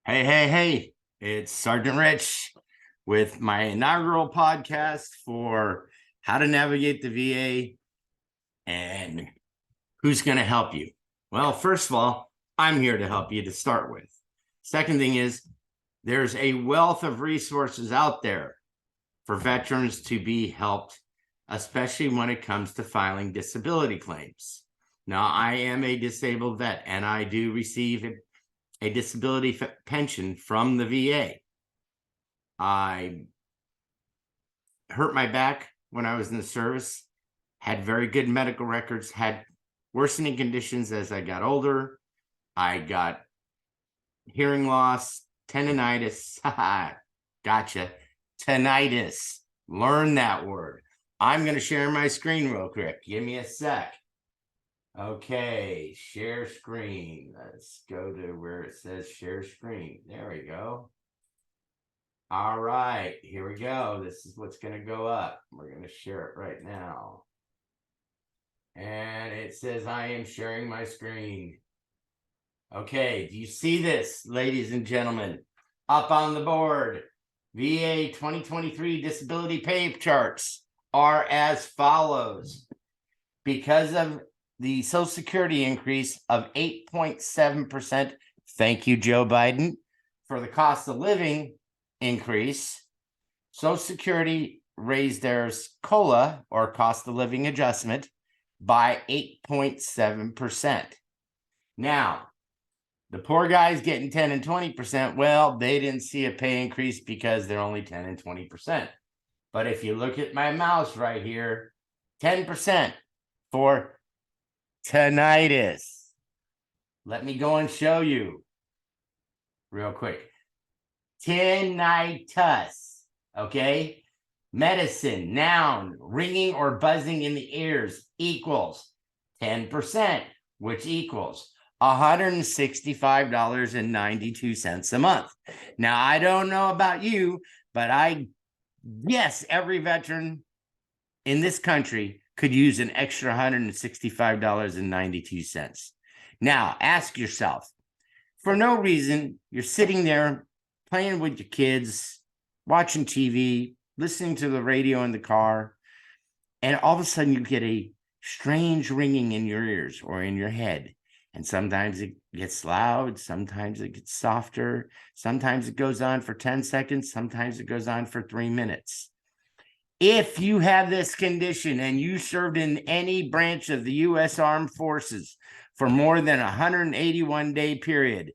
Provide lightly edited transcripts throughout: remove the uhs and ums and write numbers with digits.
Hey, it's Sergeant Rich with my inaugural podcast for how to navigate the VA and who's going to help you. Well, first of all, I'm here to help you to start with. Second thing is, there's a wealth of resources out there for veterans to be helped, especially when it comes to filing disability claims. Now, I am a disabled vet and I do receive a disability pension from the VA. I hurt my back when I was in the service, had very good medical records, had worsening conditions as I got older. I got hearing loss, tendinitis. Gotcha. Tinnitus. Learn that word. I'm going to share my screen real quick. Give me a sec. Okay, share screen. Let's go to where it says share screen. There we go. All right, here we go. This is what's going to go up. We're going to share it right now. And it says I am sharing my screen. Okay, do you see this, ladies and gentlemen? Up on the board, VA 2023 disability pay charts are as follows. Because of the Social Security increase of 8.7%, thank you, Joe Biden, for the cost of living increase, Social Security raised their COLA, or cost of living adjustment, by 8.7%. Now, the poor guys getting 10 and 20%, well, they didn't see a pay increase because they're only 10 and 20%. But if you look at my mouse right here, 10% for tinnitus. Let me go and show you real quick. Tinnitus, okay? Medicine, noun, ringing or buzzing in the ears equals 10%, which equals $165.92 a month. Now, I don't know about you, but I guess every veteran in this country could use an extra $165.92. Now, ask yourself, for no reason, you're sitting there playing with your kids, watching TV, listening to the radio in the car, and all of a sudden you get a strange ringing in your ears or in your head. And sometimes it gets loud, sometimes it gets softer, sometimes it goes on for 10 seconds, sometimes it goes on for 3 minutes. If you have this condition and you served in any branch of the U.S. Armed Forces for more than a 181-day period,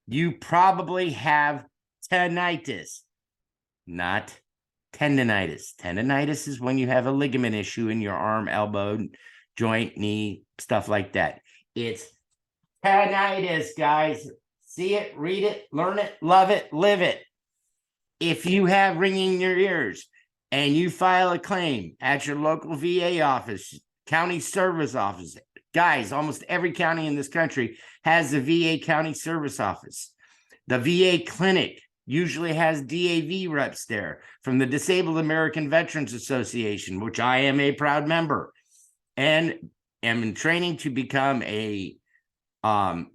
you probably have tinnitus, not tendinitis. Tendinitis is when you have a ligament issue in your arm, elbow, joint, knee, stuff like that. It's tinnitus, guys. See it, read it, learn it, love it, live it. If you have ringing in your ears, and you file a claim at your local VA office, county service office, guys, almost every county in this country has a VA county service office. The VA clinic usually has DAV reps there from the Disabled American Veterans Association, which I am a proud member, and am in training to become a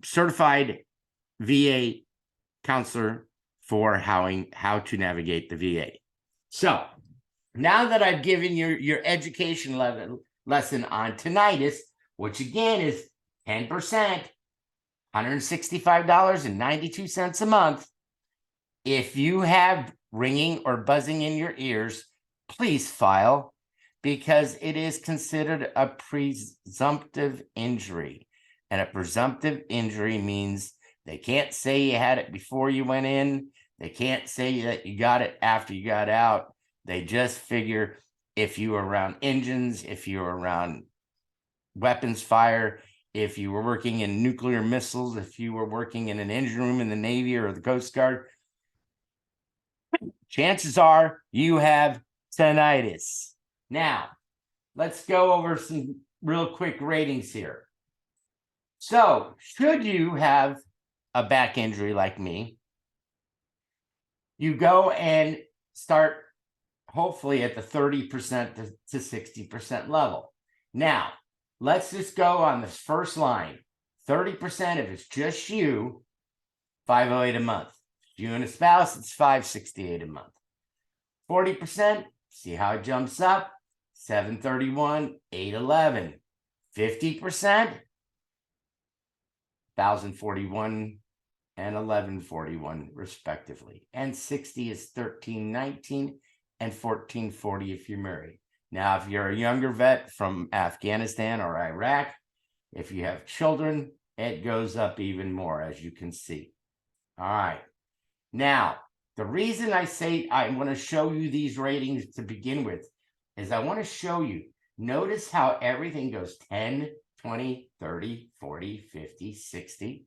certified VA counselor for how to navigate the VA. So, now that I've given your education lesson on tinnitus, which again is 10%, $165.92 a month, if you have ringing or buzzing in your ears, please file, because it is considered a presumptive injury. And a presumptive injury means they can't say you had it before you went in. They can't say that you got it after you got out. They just figure if you were around engines, if you were around weapons fire, if you were working in nuclear missiles, if you were working in an engine room in the Navy or the Coast Guard, chances are you have tinnitus. Now, let's go over some real quick ratings here. So, should you have a back injury like me, you go and start hopefully at the 30% to 60% level. Now, let's just go on this first line. 30%, if it's just you, $508 a month. If you and a spouse, it's $568 a month. 40%, see how it jumps up? $731, $811. 50%, $1,041 and $1,141 respectively. And 60 is $1,319 and $1,440 if you're married. Now, if you're a younger vet from Afghanistan or Iraq, if you have children, it goes up even more, as you can see. All right. Now, the reason I say I want to show you these ratings to begin with is I want to show you, notice how everything goes 10, 20, 30, 40, 50, 60.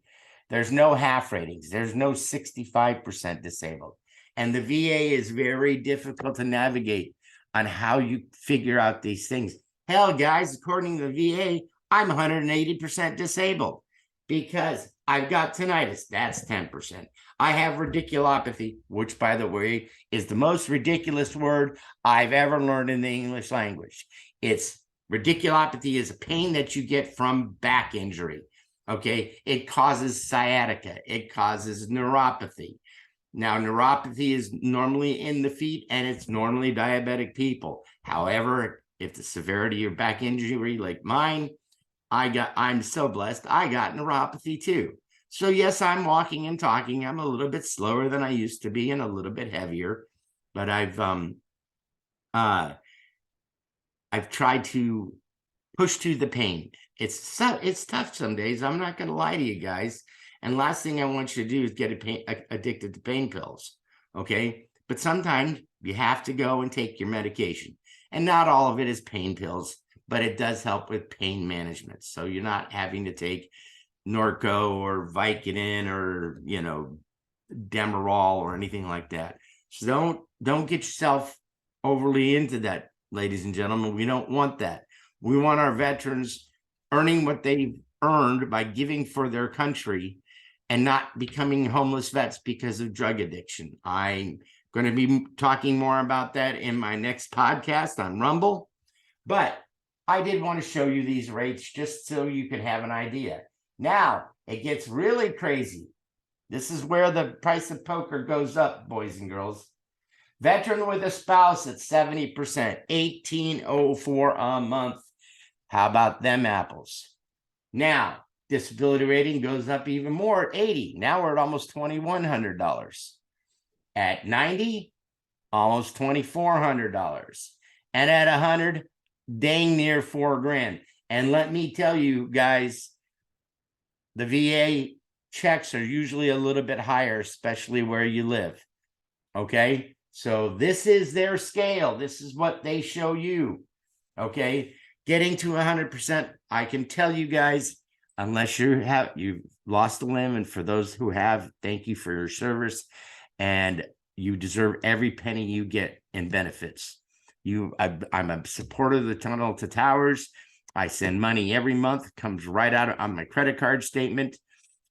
There's no half ratings. There's no 65% disabled. And the VA is very difficult to navigate on how you figure out these things. Hell, guys, according to the VA, I'm 180% disabled because I've got tinnitus. That's 10%. I have radiculopathy, which, by the way, is the most ridiculous word I've ever learned in the English language. It's radiculopathy is a pain that you get from back injury. Okay, it causes sciatica. It causes neuropathy. Now, neuropathy is normally in the feet, and it's normally diabetic people. However, if the severity of back injury like mine, I'm so blessed, I got neuropathy too. So yes, I'm walking and talking. I'm a little bit slower than I used to be and a little bit heavier, but I've tried to push through the pain. It's tough some days. I'm not going to lie to you guys. And last thing I want you to do is get addicted to pain pills. Okay. But sometimes you have to go and take your medication. And not all of it is pain pills, but it does help with pain management. So you're not having to take Norco or Vicodin or, Demerol or anything like that. So don't get yourself overly into that, ladies and gentlemen. We don't want that. We want our veterans earning what they've earned by giving for their country and not becoming homeless vets because of drug addiction. I'm going to be talking more about that in my next podcast on Rumble. But I did want to show you these rates just so you could have an idea. Now, it gets really crazy. This is where the price of poker goes up, boys and girls. Veteran with a spouse at 70%, $1,804 a month. How about them apples? Now, disability rating goes up even more at 80. Now we're at almost $2,100. At 90, almost $2,400. And at 100, dang near $4,000. And let me tell you guys, the VA checks are usually a little bit higher, especially where you live. Okay, so this is their scale. This is what they show you. Okay, getting to 100%, I can tell you guys, unless you've lost a limb, and for those who have, thank you for your service, and you deserve every penny you get in benefits. I'm a supporter of the Tunnel to Towers. I send money every month, comes right out on my credit card statement,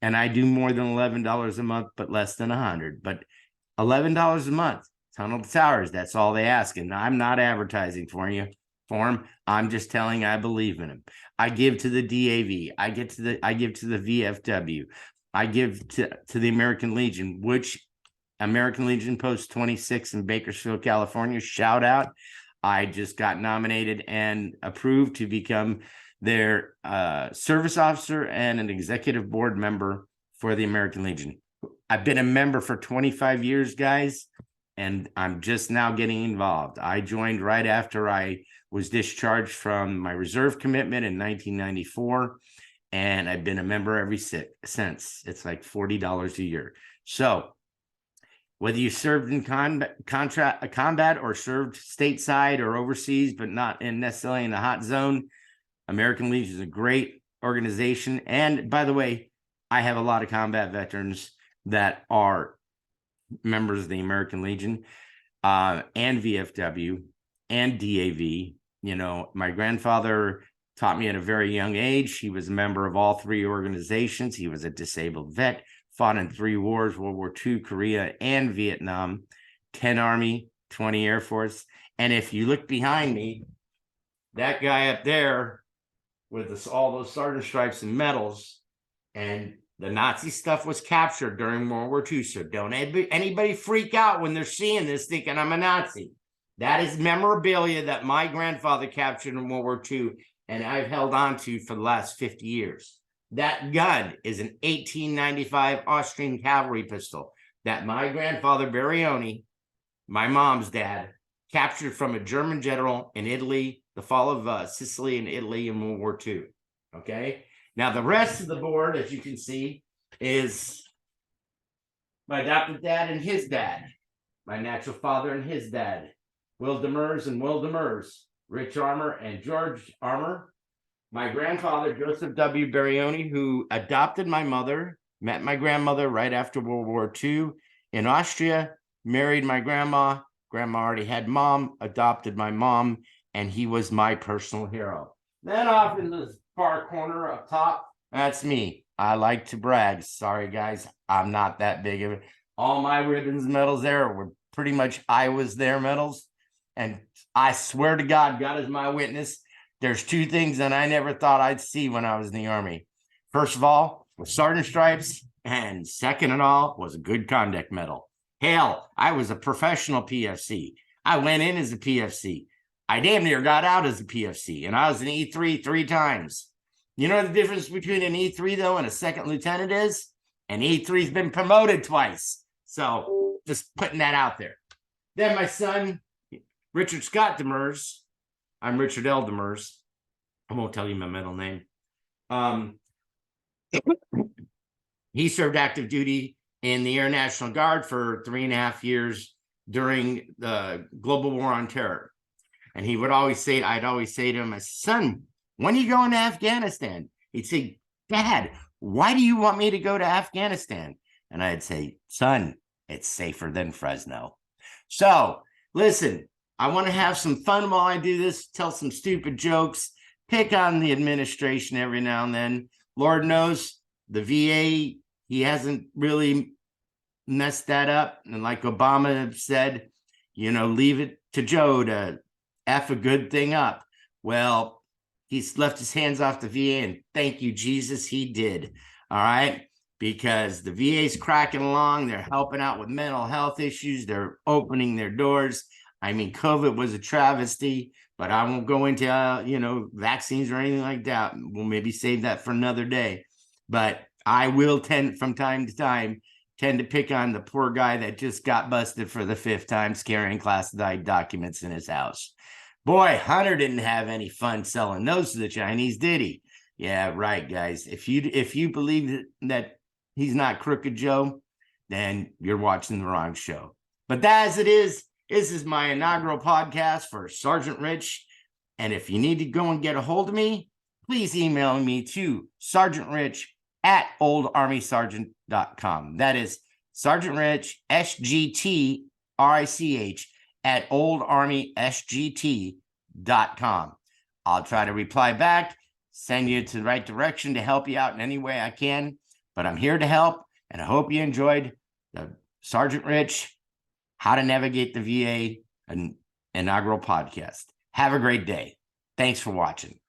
and I do more than $11 a month, but less than $100. But $11 a month, Tunnel to Towers, that's all they ask. And I'm not advertising for them. I'm just telling I believe in them. I give to the DAV. I give to the VFW. I give to the American Legion, which American Legion Post 26 in Bakersfield, California. Shout out. I just got nominated and approved to become their service officer and an executive board member for the American Legion. I've been a member for 25 years, guys, and I'm just now getting involved. I joined right after I was discharged from my reserve commitment in 1994, and I've been a member ever since. It's like $40 a year. So whether you served in combat or served stateside or overseas, but not necessarily in the hot zone, American Legion is a great organization. And by the way, I have a lot of combat veterans that are members of the American Legion and VFW and DAV. My grandfather taught me at a very young age. He was a member of all three organizations. He was a disabled vet, fought in 3 wars, World War II, Korea, and Vietnam, 10 Army, 20 Air Force. And if you look behind me, that guy up there with all those sergeant stripes and medals, and The Nazi stuff was captured during World War II. So don't anybody freak out when they're seeing this thinking I'm a Nazi. That is memorabilia that my grandfather captured in World War II, and I've held on to for the last 50 years. That gun is an 1895 Austrian cavalry pistol that my grandfather Barioni, my mom's dad, captured from a German general in Italy, the fall of Sicily and Italy in World War II. Okay. Now, the rest of the board, as you can see, is my adopted dad and his dad, my natural father and his dad, Will Demers and Will Demers, Rich Armour and George Armour, my grandfather, Joseph W. Barioni, who adopted my mother, met my grandmother right after World War II in Austria, married my grandma. Grandma already had mom, adopted my mom, and he was my personal hero. Then off in the far corner up top, that's me. I like to brag. Sorry, guys, I'm not that big of it. All my ribbons and medals there were pretty much I was there medals. And I swear to God, God is my witness, there's two things that I never thought I'd see when I was in the Army. First of all, was Sergeant Stripes, and second of all was a good conduct medal. Hell, I was a professional PFC. I went in as a PFC. I damn near got out as a PFC, and I was an E3 3 times. You know the difference between an E3, though, and a second lieutenant is? An E3's been promoted twice. So just putting that out there. Then my son, Richard Scott Demers. I'm Richard L. Demers. I won't tell you my middle name. He served active duty in the Air National Guard for 3.5 years during the global war on terror. And he would always say, I'd always say to him, son, when are you going to Afghanistan? He'd say, Dad, why do you want me to go to Afghanistan? And I'd say, son, it's safer than Fresno. So listen, I want to have some fun while I do this, tell some stupid jokes, pick on the administration every now and then. Lord knows the VA, he hasn't really messed that up. And like Obama said, you know, leave it to Joe to F a good thing up. Well, he's left his hands off the VA, and thank you, Jesus, he did. All right. Because the VA's cracking along. They're helping out with mental health issues. They're opening their doors. I mean, COVID was a travesty, but I won't go into, vaccines or anything like that. We'll maybe save that for another day. But I will from time to time, tend to pick on the poor guy that just got busted for the 5th time carrying classified documents in his house. Boy, Hunter didn't have any fun selling those to the Chinese, did he? Yeah, right, guys. If you believe that he's not Crooked Joe, then you're watching the wrong show. But as it is, this is my inaugural podcast for Sergeant Rich. And if you need to go and get a hold of me, please email me to sergeantrich@oldarmysergeant.com. That is Sergeant Rich, SGTRICH, @oldarmysgt.com. I'll try to reply back, send you to the right direction to help you out in any way I can. But I'm here to help, and I hope you enjoyed the Sergeant Rich How to Navigate the VA inaugural podcast. Have a great day. Thanks for watching.